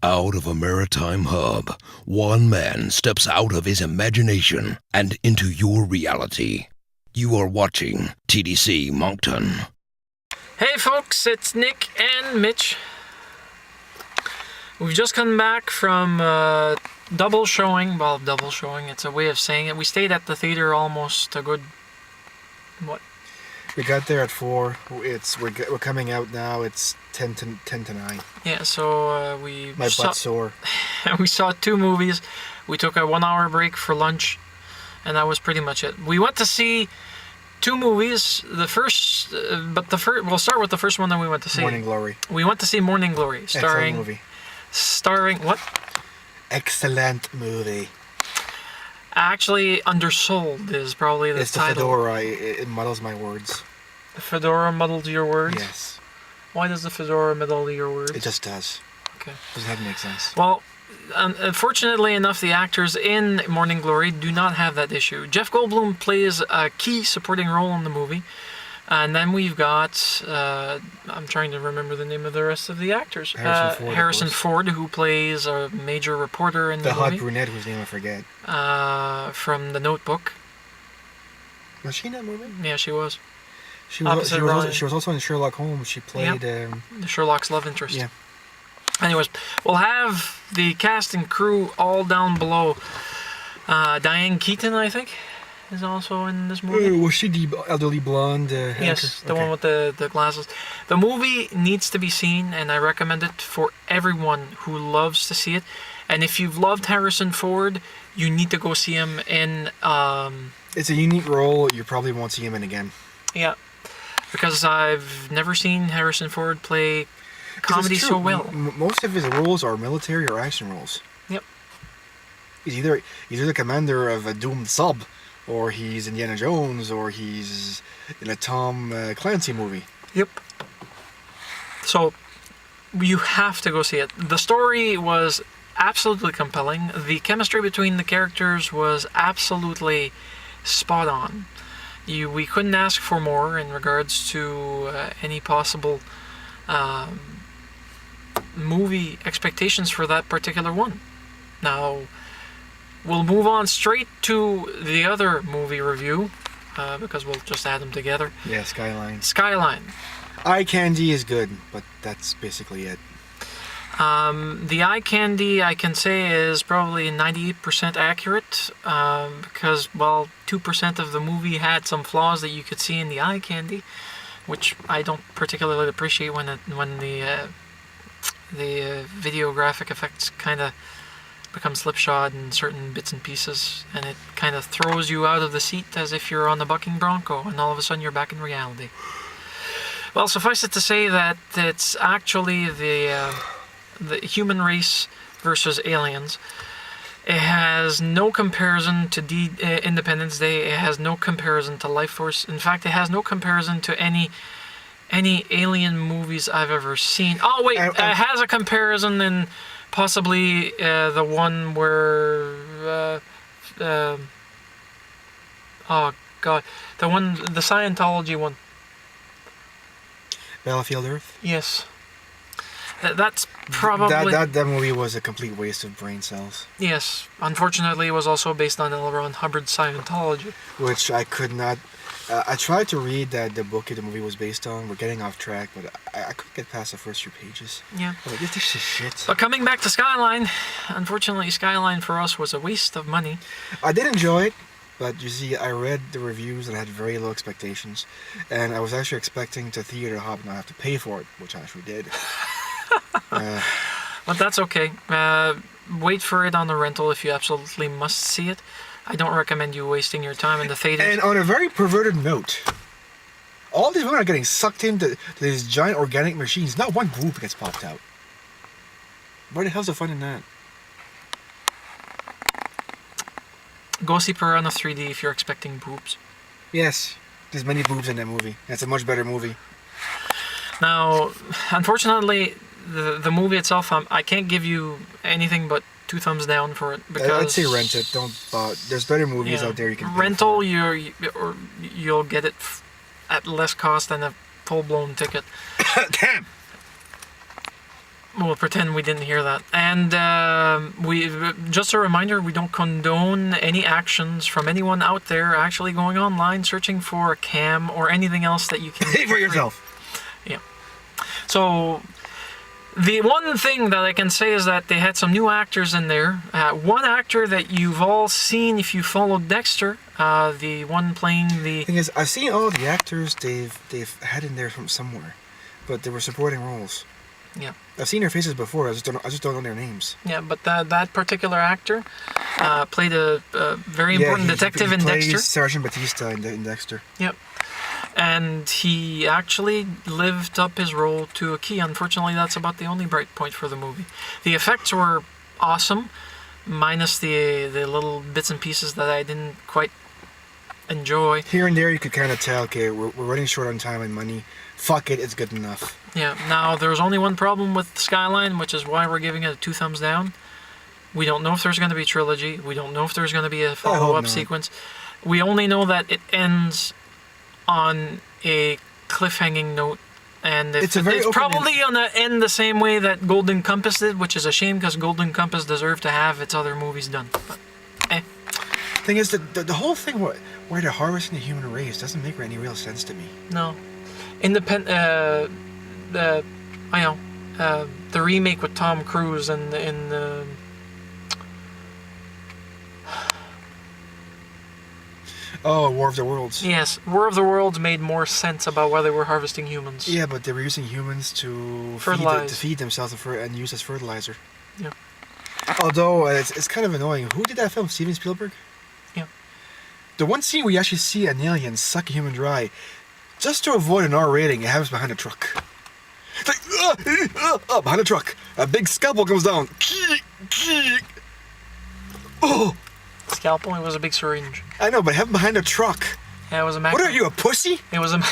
Out of a maritime hub, one man steps out of his imagination and into your reality. You are watching TDC Moncton. Hey folks, it's Nick and Mitch. We've just come back from double showing. Well, double showing, it's a way of saying it. We stayed at the theater almost a good, what? We got there at 4. We're coming out now. It's 10 to 9. Yeah, so My butt's sore. We saw 2 movies. We took a 1-hour break for lunch, and that was pretty much it. We went to see 2 movies. We'll start with the first one that we went to see. Morning Glory. We went to see Morning Glory, Excellent movie. Starring what? Excellent movie. Actually, Undersold is probably the title. It's the fedora. It muddles my words. The fedora muddles your words? Yes. Why does the fedora muddle your words? It just does. Okay. Doesn't have to make sense. Well, unfortunately enough, the actors in Morning Glory do not have that issue. Jeff Goldblum plays a key supporting role in the movie. And then we've got, I'm trying to remember the name of the rest of the actors. Harrison Ford, who plays a major reporter in the movie. The hot brunette whose name I forget. From The Notebook. Was she in that movie? Yeah, she was. She was also in Sherlock Holmes. She played... the Sherlock's love interest. Yeah. Anyways, we'll have the cast and crew all down below. Diane Keaton, I think, is also in this movie. Was she the elderly blonde? Yes, the one with the glasses. The movie needs to be seen, and I recommend it for everyone who loves to see it. And if you've loved Harrison Ford, you need to go see him in... It's a unique role. You probably won't see him in again. Yeah, because I've never seen Harrison Ford play comedy so well. Most of his roles are military or action roles. Yep. He's either the commander of a doomed sub, or he's Indiana Jones, or he's in a Tom Clancy movie. Yep. So, you have to go see it. The story was absolutely compelling. The chemistry between the characters was absolutely spot on. We couldn't ask for more in regards to any possible movie expectations for that particular one. Now, we'll move on straight to the other movie review, because we'll just add them together. Yeah, Skyline. Skyline. Eye candy is good, but that's basically it. The eye candy, I can say, is probably 98% accurate, because, well, 2% of the movie had some flaws that you could see in the eye candy, which I don't particularly appreciate when the video graphic effects kind of become slipshod in certain bits and pieces, and it kind of throws you out of the seat as if you're on the bucking bronco, and all of a sudden you're back in reality. Well, suffice it to say that it's actually the human race versus aliens. It has no comparison to Independence Day. It has no comparison to Life Force. In fact, it has no comparison to any alien movies I've ever seen. Oh wait, it has a comparison in possibly the one where oh god, the Scientology one. Battlefield Earth? Yes. That's probably... That movie was a complete waste of brain cells. Yes. Unfortunately, it was also based on L. Ron Hubbard's Scientology. Which I could not... I tried to read the book the movie was based on. We're getting off track, but I couldn't get past the first few pages. Yeah. Like, this is shit. But coming back to Skyline, unfortunately, Skyline for us was a waste of money. I did enjoy it. But you see, I read the reviews and I had very low expectations. And I was actually expecting to theater hop and not have to pay for it, which I actually did. But that's okay. Wait for it on the rental if you absolutely must see it. I don't recommend you wasting your time in the theaters. And on a very perverted note, all these women are getting sucked into these giant organic machines. Not one boob gets popped out. Where the hell's the fun in that? Go see Piranha 3D if you're expecting boobs. Yes, there's many boobs in that movie. It's a much better movie. Now, unfortunately, the movie itself, I can't give you anything but 2 thumbs down for it, because I'd say rent it. Don't. There's better movies out there you can. Rental, you'll get it at less cost than a full-blown ticket. Damn. we'll pretend we didn't hear that. And we just a reminder, we don't condone any actions from anyone out there actually going online searching for a cam or anything else that you can Pay for yourself. Yeah. So the one thing that I can say is that they had some new actors in there. One actor that you've all seen if you followed Dexter, the one playing the... Thing is, I've seen all the actors they've had in there from somewhere, but they were supporting roles. Yeah. I've seen their faces before. I just don't know their names. Yeah, but that particular actor played a very important detective in Dexter. Plays Sergeant Batista in Dexter. Yep. And he actually lived up his role to a key. Unfortunately, that's about the only bright point for the movie. The effects were awesome, minus the little bits and pieces that I didn't quite enjoy. Here and there, you could kind of tell, okay, we're running short on time and money. Fuck it, it's good enough. Yeah. Now, there's only one problem with Skyline, which is why we're giving it a 2 thumbs down. We don't know if there's going to be a trilogy. We don't know if there's going to be a follow-up sequence. We only know that it ends on a cliffhanging note, and it's probably going to end the same way that Golden Compass did, which is a shame because Golden Compass deserved to have its other movies done. But, Thing is, the whole thing where they're harvesting the human race doesn't make any real sense to me. No. The remake with Tom Cruise and in the... Oh, War of the Worlds. Yes, War of the Worlds made more sense about why they were harvesting humans. Yeah, but they were using humans to feed themselves and use as fertilizer. Yeah. Although, it's kind of annoying. Who did that film? Steven Spielberg? Yeah. The one scene where you actually see an alien suck a human dry, just to avoid an R rating, it happens behind a truck. It's like, behind a truck. A big scalpel comes down. Oh! Scalpel? It was a big syringe. I know, but it happened behind a truck. Yeah, it was a What are you, a pussy? It was a...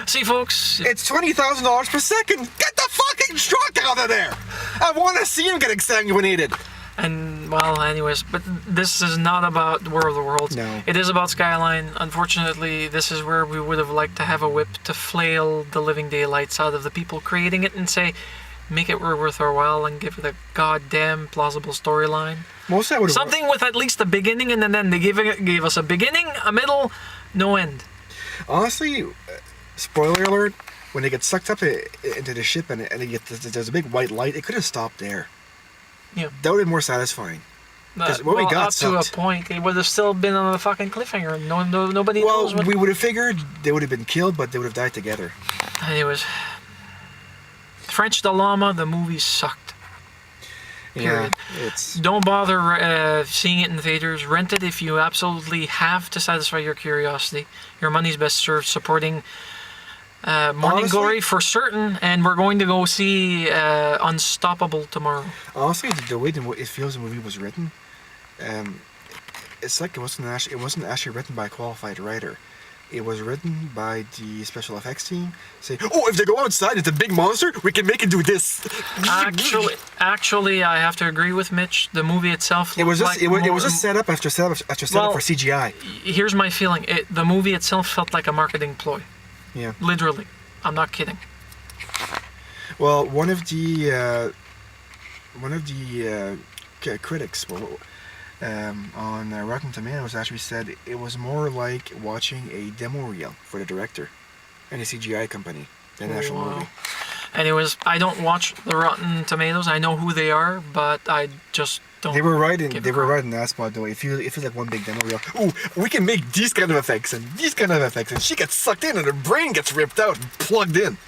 See, folks... It's $20,000 per second. Get the fucking truck out of there! I want to see him get exsanguinated. And, well, anyways, but this is not about War of the Worlds. No. It is about Skyline. Unfortunately, this is where we would have liked to have a whip to flail the living daylights out of the people creating it and say, make it worth our while and give it a goddamn plausible storyline. Something with at least a beginning and an end. They gave us a beginning, a middle, no end. Honestly, spoiler alert, when they get sucked up into the ship and there's a big white light, it could have stopped there. Yeah. That would have been more satisfying. We got to a point, it would have still been on a fucking cliffhanger. Nobody knows what... we would have figured they would have been killed, but they would have died together. Anyways. French de Llama, the movie sucked. Period. Yeah, Don't bother seeing it in theaters. Rent it if you absolutely have to satisfy your curiosity. Your money's best served supporting Morning Glory for certain, and we're going to go see Unstoppable tomorrow. Honestly, the way it feels the movie was written, it's like it wasn't actually written by a qualified writer. It was written by the special effects team. Saying, "Oh, if they go outside, it's a big monster. We can make it do this." Actually, I have to agree with Mitch. The movie itself. It was a setup after setup for CGI. Here's my feeling. The movie itself felt like a marketing ploy. Yeah. Literally, I'm not kidding. Well, one of the critics on Rotten Tomatoes actually said it was more like watching a demo reel for the director and a CGI company than an actual movie. Anyways, I don't watch the Rotten Tomatoes. I know who they are, but I just don't. They were right in that spot though. It feels like one big demo reel. Ooh, we can make these kind of effects and these kind of effects, and she gets sucked in and her brain gets ripped out and plugged in.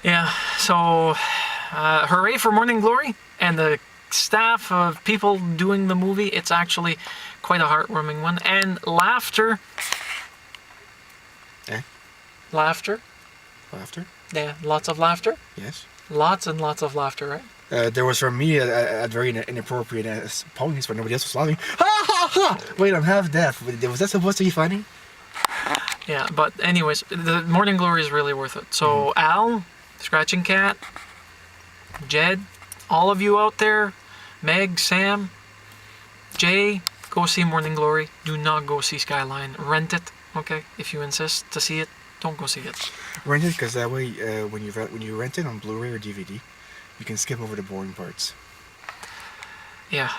Yeah. So, hooray for Morning Glory and the staff of people doing the movie. It's actually quite a heartwarming one, and laughter. Laughter. Yeah, lots of laughter. Yes. Lots and lots of laughter, right? There was for me a very inappropriate ponies where nobody else was laughing. Ha ha ha! Wait, I'm half deaf. Was that supposed to be funny? Yeah, but anyways, the Morning Glory is really worth it. So Al, Scratching Cat, Jed, all of you out there, Meg, Sam, Jay, go see Morning Glory. Do not go see Skyline. Rent it, okay? If you insist to see it, don't go see it. Rent it because that way, when you rent it on Blu-ray or DVD, you can skip over the boring parts. Yeah.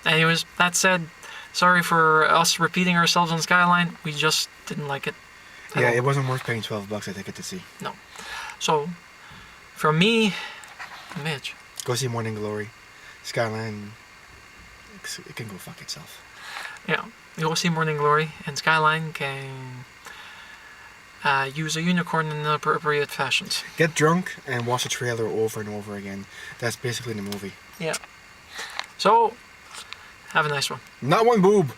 Anyways, that said, sorry for us repeating ourselves on Skyline. We just didn't like it. Yeah, it wasn't worth paying $12 I think to see. No. So, from me, Mitch. Go see Morning Glory. Skyline, it can go fuck itself. Yeah. You will see Morning Glory, and Skyline can use a unicorn in the appropriate fashions. Get drunk and watch the trailer over and over again. That's basically the movie. Yeah. So, have a nice one. Not one boob.